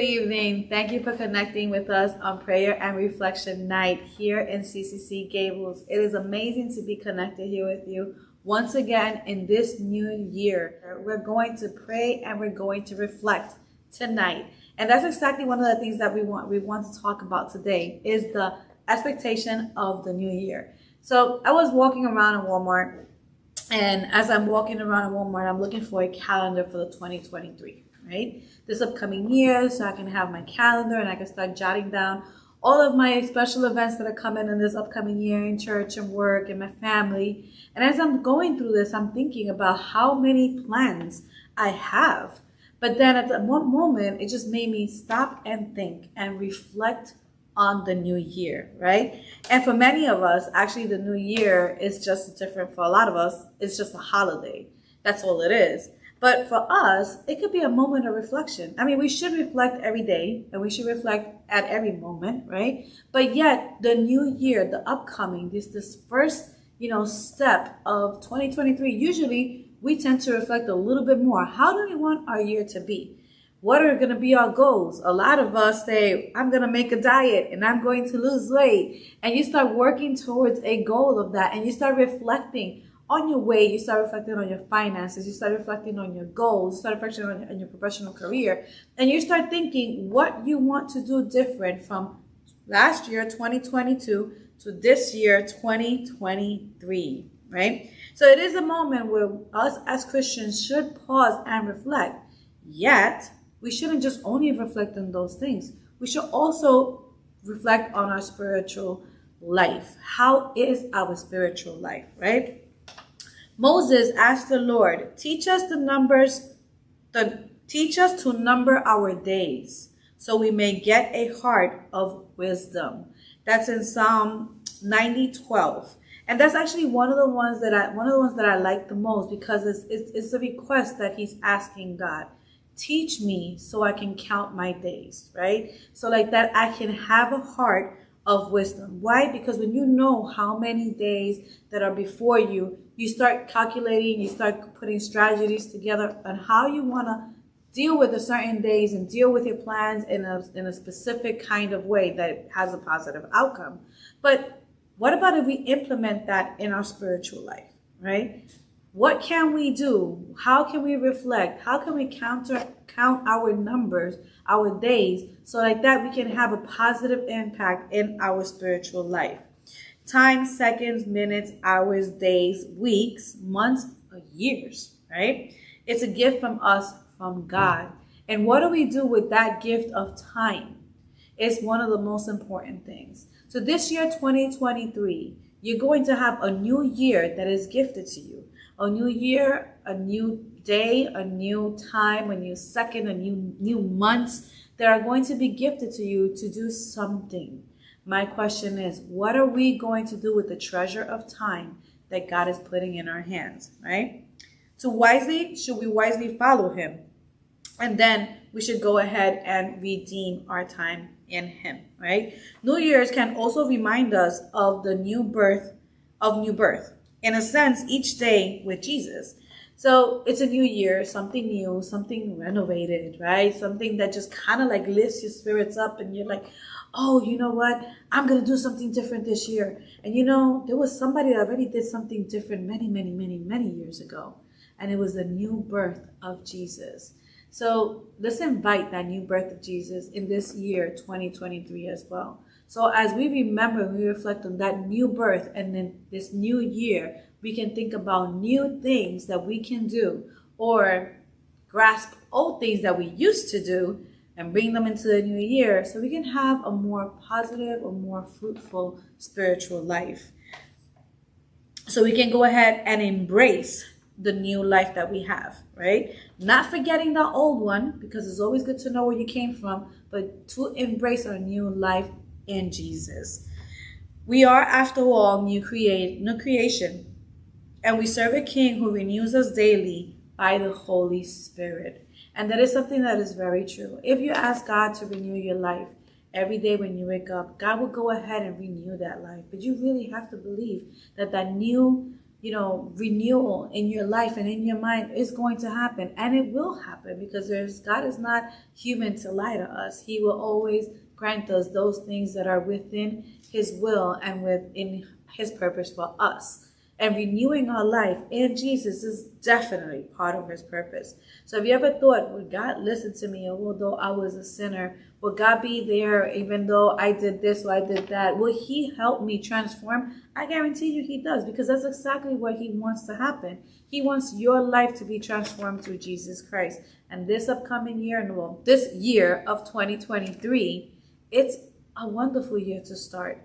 evening. Thank you for connecting with us on Prayer and Reflection Night here in CCC Gables. It is amazing to be connected here with you once again in this new year. We're going to pray and we're going to reflect tonight. And that's exactly one of the things that we want to talk about today is the expectation of the new year. So I was walking around in Walmart, and as I'm walking around in Walmart, I'm looking for a calendar for the 2023, right? This upcoming year, so I can have my calendar and I can start jotting down all of my special events that are coming in this upcoming year in church and work and my family. And as I'm going through this, I'm thinking about how many plans I have. But then at one moment, it just made me stop and think and reflect on the new year, right? And for many of us, actually the new year is just different. For a lot of us, it's just a holiday. That's all it is. But for us, it could be a moment of reflection. I mean, we should reflect every day and we should reflect at every moment, right? But yet the new year, the upcoming, this first, step of 2023, usually we tend to reflect a little bit more. How do we want our year to be? What are going to be our goals? A lot of us say, I'm going to make a diet and I'm going to lose weight. And you start working towards a goal of that and you start reflecting on your weight, you start reflecting on your finances, you start reflecting on your goals, you start reflecting on your professional career, and you start thinking what you want to do different from last year, 2022, to this year, 2023, right? So it is a moment where us as Christians should pause and reflect. Yet, we shouldn't just only reflect on those things. We should also reflect on our spiritual life. How is our spiritual life, right? Moses asked the Lord, teach us to number our days so we may get a heart of wisdom. That's in Psalm 90:12. And that's actually one of the ones that I like the most because it's a request that he's asking God. Teach me so I can count my days, right? So like that I can have a heart of wisdom. Why? Because when you know how many days that are before you, you start calculating, you start putting strategies together on how you want to deal with the certain days and deal with your plans in a specific kind of way that has a positive outcome. But what about if we implement that in our spiritual life, right? What can we do? How can we reflect? How can we count our numbers, our days, so like that we can have a positive impact in our spiritual life? Time, seconds, minutes, hours, days, weeks, months, or years, right? It's a gift from us, from God. And what do we do with that gift of time? It's one of the most important things. So this year, 2023, you're going to have a new year that is gifted to you. A new year, a new day, a new time, a new second, a new months that are going to be gifted to you to do something. My question is, what are we going to do with the treasure of time that God is putting in our hands, right? Should we wisely follow him? And then we should go ahead and redeem our time in him, right? New Year's can also remind us of the new birth. In a sense, each day with Jesus. So it's a new year, something new, something renovated, right? Something that just kind of like lifts your spirits up and you're like, oh, you know what? I'm going to do something different this year. And there was somebody that already did something different many, many, many, many years ago. And it was the new birth of Jesus. So let's invite that new birth of Jesus in this year, 2023 as well. So as we remember, we reflect on that new birth and then this new year, we can think about new things that we can do or grasp old things that we used to do and bring them into the new year so we can have a more positive or more fruitful spiritual life. So we can go ahead and embrace the new life that we have, right? Not forgetting the old one, because it's always good to know where you came from, but to embrace our new life in Jesus. We are, after all, new creation, and we serve a King who renews us daily by the Holy Spirit. And that is something that is very true. If you ask God to renew your life every day when you wake up, God will go ahead and renew that life. But you really have to believe that that new renewal in your life and in your mind is going to happen, and it will happen, because God is not human to lie to us. He will always grant us those things that are within his will and within his purpose for us. And renewing our life in Jesus is definitely part of his purpose. So have you ever thought, would God listen to me although I was a sinner? Will God be there even though I did this or I did that? Will he help me transform? I guarantee you he does, because that's exactly what he wants to happen. He wants your life to be transformed through Jesus Christ. And this upcoming year, this year of 2023, it's a wonderful year to start.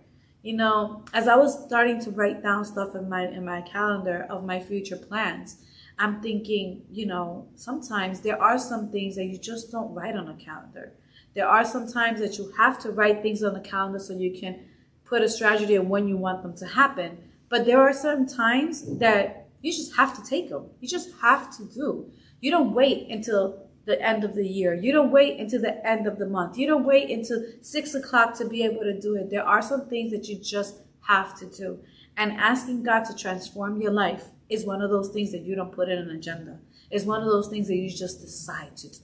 As I was starting to write down stuff in my calendar of my future plans, I'm thinking, sometimes there are some things that you just don't write on a calendar. There are some times that you have to write things on the calendar so you can put a strategy on when you want them to happen. But there are certain times that you just have to take them. You just have to do. You don't wait until the end of the year. You don't wait until the end of the month. You don't wait until 6 o'clock to be able to do it. There are some things that you just have to do. And asking God to transform your life is one of those things that you don't put in an agenda. It's one of those things that you just decide to do.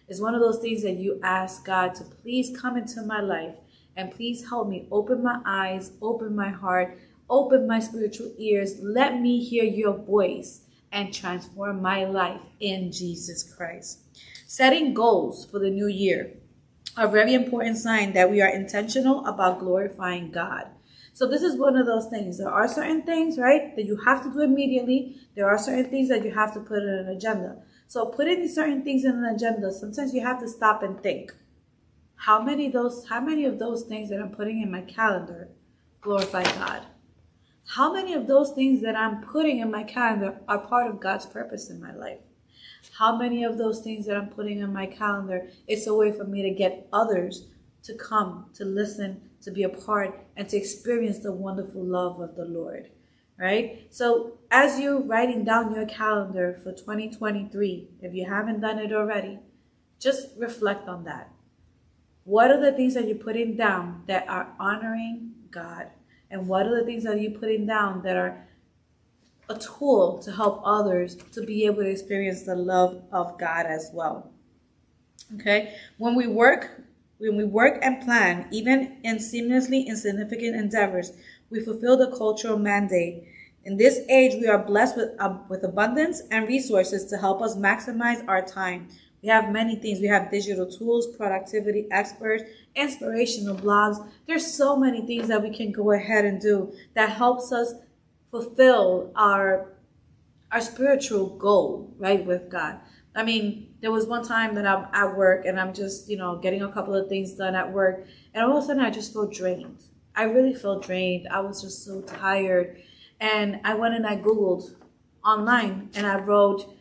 It's one of those things that you ask God to please come into my life and please help me open my eyes, open my heart, open my spiritual ears. Let me hear your voice and transform my life in Jesus Christ. Setting goals for the new year are a very important sign that we are intentional about glorifying God. So this is one of those things. There are certain things, right, that you have to do immediately. There are certain things that you have to put in an agenda. So putting certain things in an agenda, sometimes you have to stop and think. How many of those things that I'm putting in my calendar glorify God? How many of those things that I'm putting in my calendar are part of God's purpose in my life? How many of those things that I'm putting in my calendar, it's a way for me to get others to come, to listen, to be a part, and to experience the wonderful love of the Lord, right? So as you're writing down your calendar for 2023, if you haven't done it already, just reflect on that. What are the things that you're putting down that are honoring God? And what are the things that you're putting down that are a tool to help others to be able to experience the love of God as well? Okay? When we work and plan, even in seamlessly insignificant endeavors, we fulfill the cultural mandate. In this age, we are blessed with abundance and resources to help us maximize our time. We have many things. We have digital tools, productivity experts, inspirational blogs. There's so many things that we can go ahead and do that helps us fulfill our spiritual goal, right, with God. I mean, there was one time that I'm at work and I'm just, getting a couple of things done at work. And all of a sudden I just felt drained. I really felt drained. I was just so tired. And I went and I Googled online and I wrote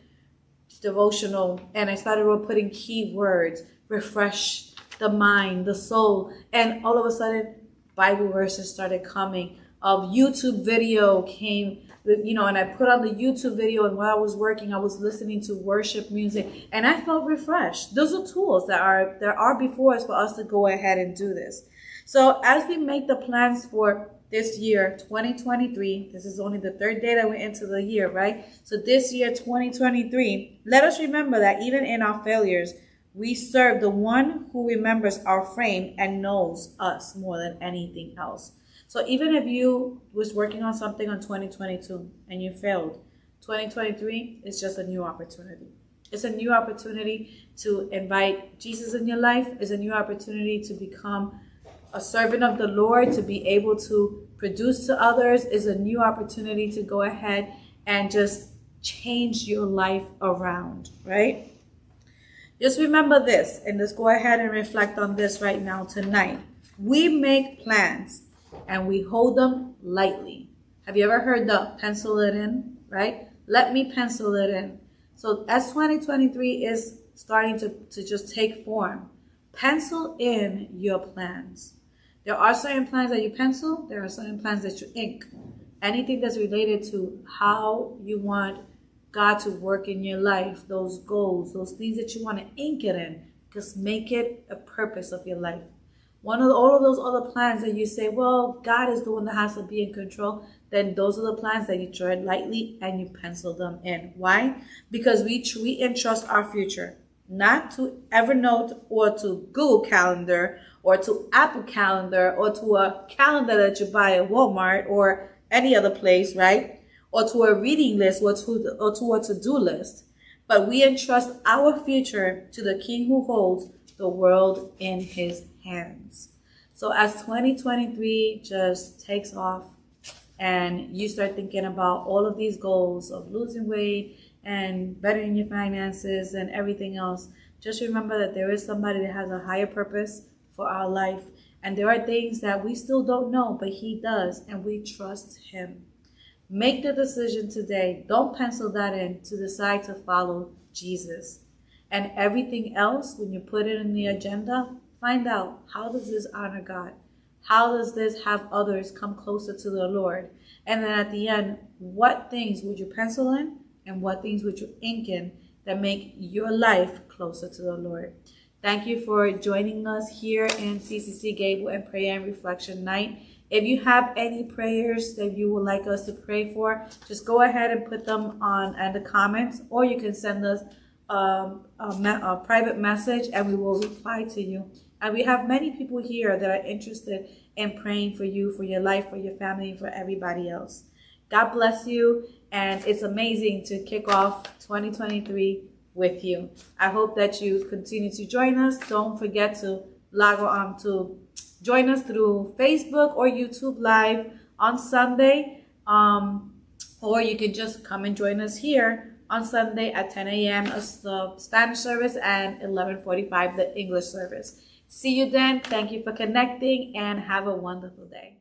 devotional, and I started putting keywords, refresh the mind, the soul, and all of a sudden Bible verses started coming. YouTube video came, and I put on the YouTube video, and while I was working, I was listening to worship music, and I felt refreshed. Those are tools that are before us for us to go ahead and do this. So as we make the plans for this year, 2023, this is only the third day that we're into the year, right? So this year, 2023, let us remember that even in our failures, we serve the one who remembers our frame and knows us more than anything else. So even if you was working on something on 2022 and you failed, 2023 is just a new opportunity. It's a new opportunity to invite Jesus in your life. It's a new opportunity to become a servant of the Lord, to be able to produce to others. Is a new opportunity to go ahead and just change your life around, right? Just remember this, and let's go ahead and reflect on this right now tonight. We make plans and we hold them lightly. Have you ever heard the pencil it in, right? Let me pencil it in. So as 2023 is starting to just take form, pencil in your plans. There are certain plans that you pencil. There are certain plans that you ink. Anything that's related to how you want God to work in your life, those goals, those things that you want to ink it in, just make it a purpose of your life. all of those other plans that you say, well, God is the one that has to be in control, then those are the plans that you tread lightly and you pencil them in. Why? Because we entrust our future not to Evernote or to Google Calendar or to Apple Calendar or to a calendar that you buy at Walmart or any other place, right? Or to a reading list or to a to-do list. But we entrust our future to the King who holds the world in his hands. So as 2023 just takes off and you start thinking about all of these goals of losing weight and bettering your finances and everything else, just remember that there is somebody that has a higher purpose for our life. And there are things that we still don't know, but he does, and we trust him. Make the decision today. Don't pencil that in to decide to follow Jesus. And everything else, when you put it in the agenda, find out, how does this honor God? How does this have others come closer to the Lord? And then at the end, what things would you pencil in and what things would you ink in that make your life closer to the Lord? Thank you for joining us here in CCC Gable and Prayer and Reflection Night. If you have any prayers that you would like us to pray for, just go ahead and put them in the comments, or you can send us a private message and we will reply to you. And we have many people here that are interested in praying for you, for your life, for your family, for everybody else. God bless you, and it's amazing to kick off 2023 with you. I hope that you continue to join us. Don't forget to log on to join us through Facebook or YouTube Live on Sunday, or you can just come and join us here on Sunday at 10 a.m. the Spanish service and 11:45 the English service. See you then. Thank you for connecting and have a wonderful day.